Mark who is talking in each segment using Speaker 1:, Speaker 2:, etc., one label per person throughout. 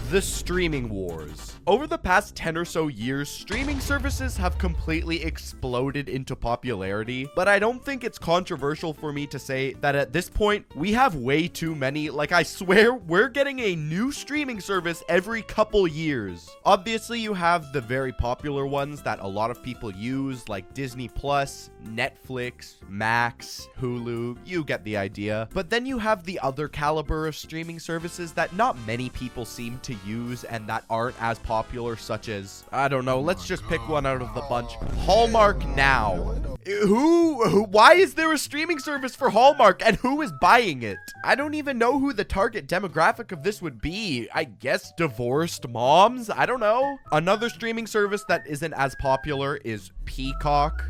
Speaker 1: The streaming wars. Over the past 10 or so years, streaming services have completely exploded into popularity, but I don't think it's controversial for me to say that at this point, we have way too many. Like, I swear, we're getting a new streaming service every couple years. Obviously, you have the very popular ones that a lot of people use, like Disney Plus, Netflix, Max, Hulu, you get the idea. But then you have the other caliber of streaming services that not many people seem to use and that aren't as popular, such as, I don't know, let's just pick one out of the bunch. Hallmark Now. Why is there a streaming service for Hallmark and who is buying it? I don't even know who the target demographic of this would be. I guess divorced moms? I don't know. Another streaming service that isn't as popular is Peacock,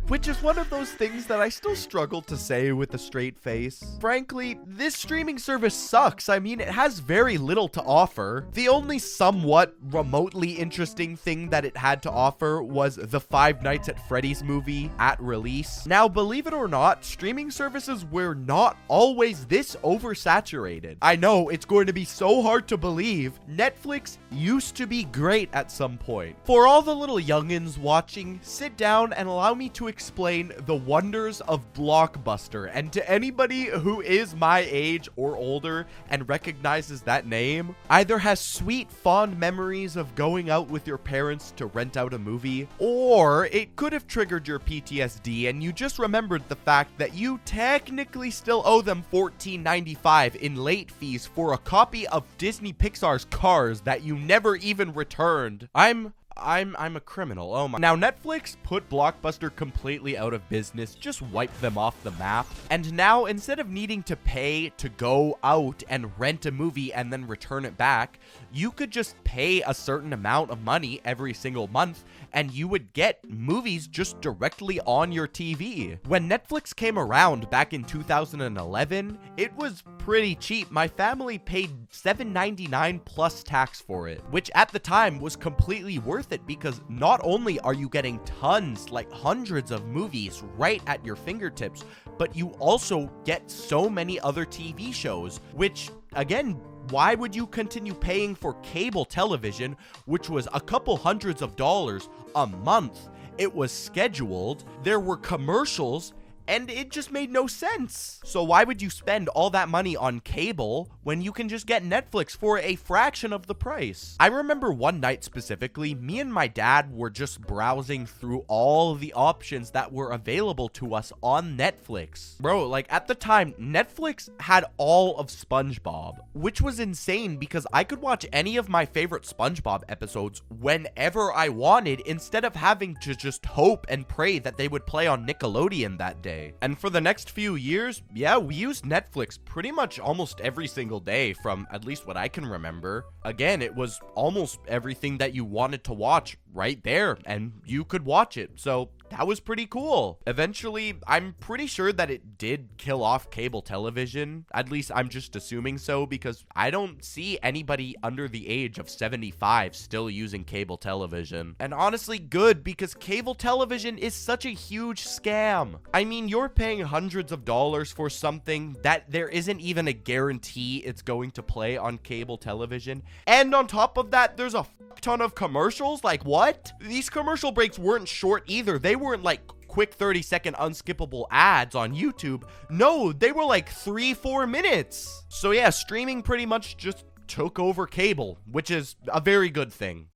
Speaker 1: which is one of those things that I still struggle to say with a straight face. Frankly, this streaming service sucks. I mean, it has very little to offer. The only somewhat remotely interesting thing that it had to offer was the Five Nights at Freddy's movie at release. Now, believe it or not, streaming services were not always this oversaturated. I know, it's going to be so hard to believe. Netflix used to be great at some point. For all the little youngins watching, sit down and allow me to explain the wonders of Blockbuster. And to anybody who is my age or older and recognizes that name, either has sweet fond memories of going out with your parents to rent out a movie, or it could have triggered your PTSD and you just remembered the fact that you technically still owe them $14.95 in late fees for a copy of Disney Pixar's Cars that you never even returned. I'm a criminal. Oh my. Now, Netflix put Blockbuster completely out of business, just wiped them off the map. And now, instead of needing to pay to go out and rent a movie and then return it back, you could just pay a certain amount of money every single month and you would get movies just directly on your TV. When Netflix came around back in 2011, it was pretty cheap. My family paid $7.99 plus tax for it, which at the time was completely worth it because not only are you getting tons, like hundreds of movies right at your fingertips, but you also get so many other TV shows, which, again, why would you continue paying for cable television, which was a couple hundreds of dollars a month? It was scheduled, there were commercials, and it just made no sense. So why would you spend all that money on cable when you can just get Netflix for a fraction of the price? I remember one night specifically, me and my dad were just browsing through all the options that were available to us on Netflix. Bro, like at the time, Netflix had all of SpongeBob, which was insane because I could watch any of my favorite SpongeBob episodes whenever I wanted instead of having to just hope and pray that they would play on Nickelodeon that day. And for the next few years, yeah, we used Netflix pretty much almost every single day from at least what I can remember. Again, it was almost everything that you wanted to watch right there, and you could watch it. So that was pretty cool. Eventually, I'm pretty sure that it did kill off cable television. At least I'm just assuming so because I don't see anybody under the age of 75 still using cable television. And honestly, good, because cable television is such a huge scam. I mean, you're paying hundreds of dollars for something that there isn't even a guarantee it's going to play on cable television. And on top of that, there's a ton of commercials. Like, what? These commercial breaks weren't short either. They weren't like quick 30-second unskippable ads on YouTube. No, they were like 3-4 minutes. So yeah, streaming pretty much just took over cable, which is a very good thing.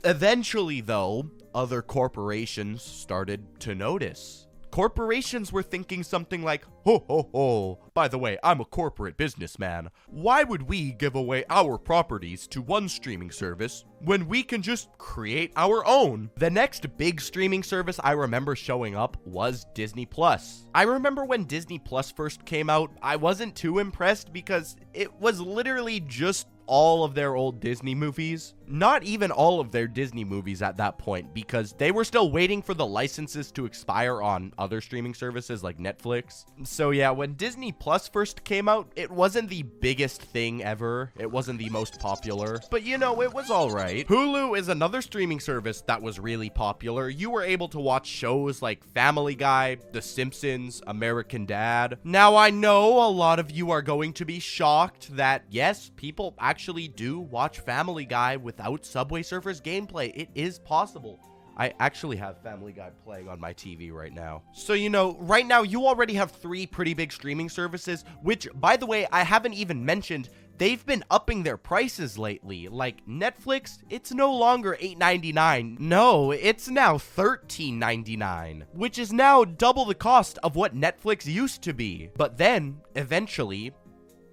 Speaker 1: Eventually, though, other corporations started to notice. Corporations were thinking something like, ho ho ho, by the way, I'm a corporate businessman. Why would we give away our properties to one streaming service when we can just create our own? The next big streaming service I remember showing up was Disney Plus. I remember when Disney Plus first came out, I wasn't too impressed because it was literally just all of their old Disney movies. not even all of their Disney movies at that point, because they were still waiting for the licenses to expire on other streaming services like Netflix. So yeah, when Disney Plus first came out, it wasn't the biggest thing ever. It wasn't the most popular, but you know, it was all right. Hulu is another streaming service that was really popular. You were able to watch shows like Family Guy, The Simpsons, American Dad. Now, I know a lot of you are going to be shocked that, yes, people actually do watch Family Guy without Subway Surfers gameplay. It is possible. I actually have Family Guy playing on my TV right now. So, you know, right now you already have 3 pretty big streaming services, which, by the way, I haven't even mentioned. They've been upping their prices lately. Like Netflix, it's no longer $8.99. No, it's now $13.99, which is now double the cost of what Netflix used to be. But then, eventually,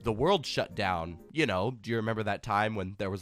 Speaker 1: the world shut down. You know, do you remember that time when there was...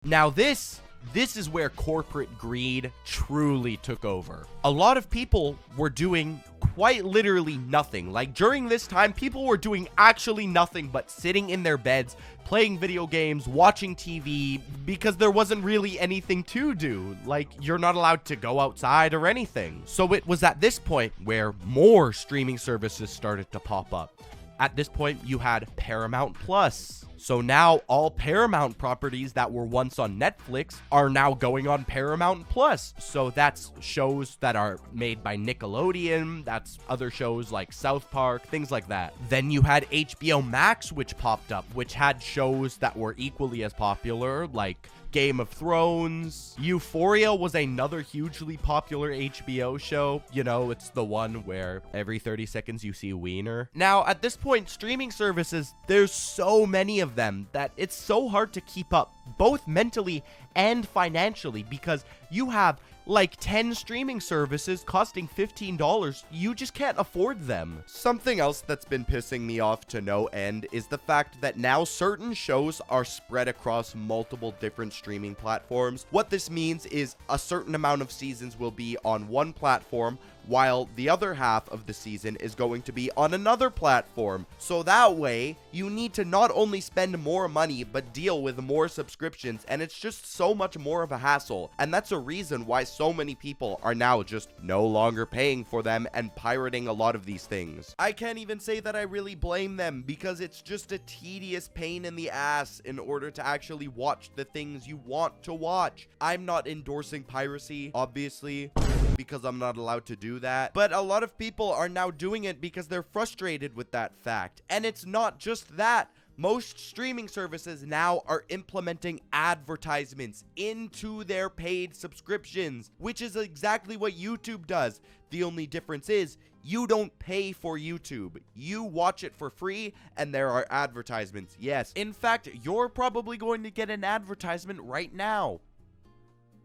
Speaker 1: Now this is where corporate greed truly took over. A lot of people were doing quite literally nothing. Like during this time, people were doing actually nothing but sitting in their beds, playing video games, watching TV, because there wasn't really anything to do. Like, you're not allowed to go outside or anything. So it was at this point where more streaming services started to pop up. At this point, you had Paramount Plus. So now all Paramount properties that were once on Netflix are now going on Paramount Plus. So that's shows that are made by Nickelodeon. That's other shows like South Park, things like that. Then you had HBO Max, which popped up, which had shows that were equally as popular, like Game of Thrones. Euphoria was another hugely popular HBO show. You know, it's the one where every 30 seconds you see Wiener. Now, at this point, streaming services, there's so many of them that it's so hard to keep up, both mentally and financially, because you have like 10 streaming services costing $15. You just can't afford them. Something else that's been pissing me off to no end is the fact that now certain shows are spread across multiple different streaming platforms. What this means is a certain amount of seasons will be on one platform, while the other half of the season is going to be on another platform. So that way, you need to not only spend more money, but deal with more subscriptions, and it's just so much more of a hassle. And that's a reason why so many people are now just no longer paying for them and pirating a lot of these things. I can't even say that I really blame them, because it's just a tedious pain in the ass in order to actually watch the things you want to watch. I'm not endorsing piracy, obviously, because I'm not allowed to do that, but a lot of people are now doing it because they're frustrated with that fact. And it's not just that. Most streaming services now are implementing advertisements into their paid subscriptions, which is exactly what YouTube does. The only difference is you don't pay for YouTube. You watch it for free, and there are advertisements. Yes, in fact, you're probably going to get an advertisement right now.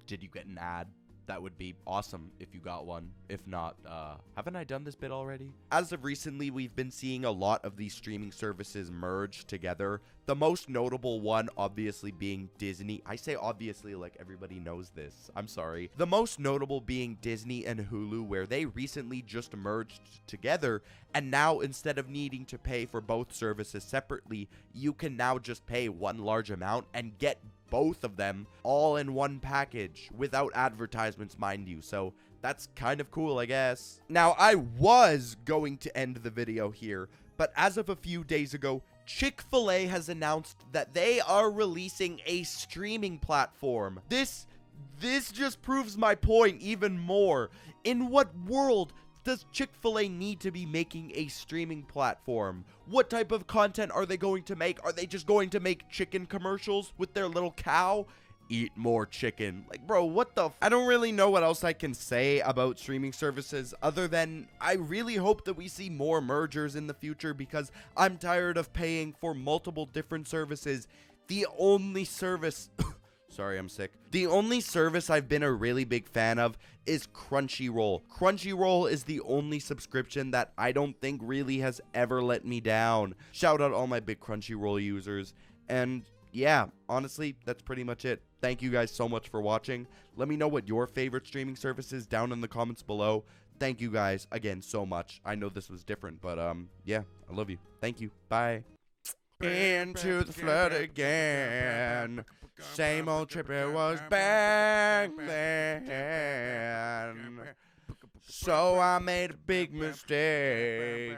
Speaker 1: Did you get an ad? That would be awesome if you got one. If not, haven't I done this bit already? As of recently, we've been seeing a lot of these streaming services merge together. The most notable one, obviously, being Disney. I say obviously like everybody knows this. I'm sorry. The most notable being Disney and Hulu, where they recently just merged together. And now, instead of needing to pay for both services separately, you can now just pay one large amount and get both of them all in one package without advertisements, mind you. So that's kind of cool, I guess. Now, I was going to end the video here, but as of a few days ago, Chick-fil-A has announced that they are releasing a streaming platform. This just proves my point even more. In what world does Chick-fil-A need to be making a streaming platform? What type of content are they going to make? Are they just going to make chicken commercials with their little cow? Eat more chicken. Like, bro, what the I don't really know what else I can say about streaming services other than I really hope that we see more mergers in the future, because I'm tired of paying for multiple different services. The only service... Sorry, I'm sick. The only service I've been a really big fan of is Crunchyroll. Crunchyroll is the only subscription that I don't think really has ever let me down. Shout out all my big Crunchyroll users. And yeah, honestly, that's pretty much it. Thank you guys so much for watching. Let me know what your favorite streaming service is down in the comments below. Thank you guys again so much. I know this was different, but yeah, I love you. Thank you. Bye.
Speaker 2: into the flood again. Same old trip it was back then. So I made a big mistake.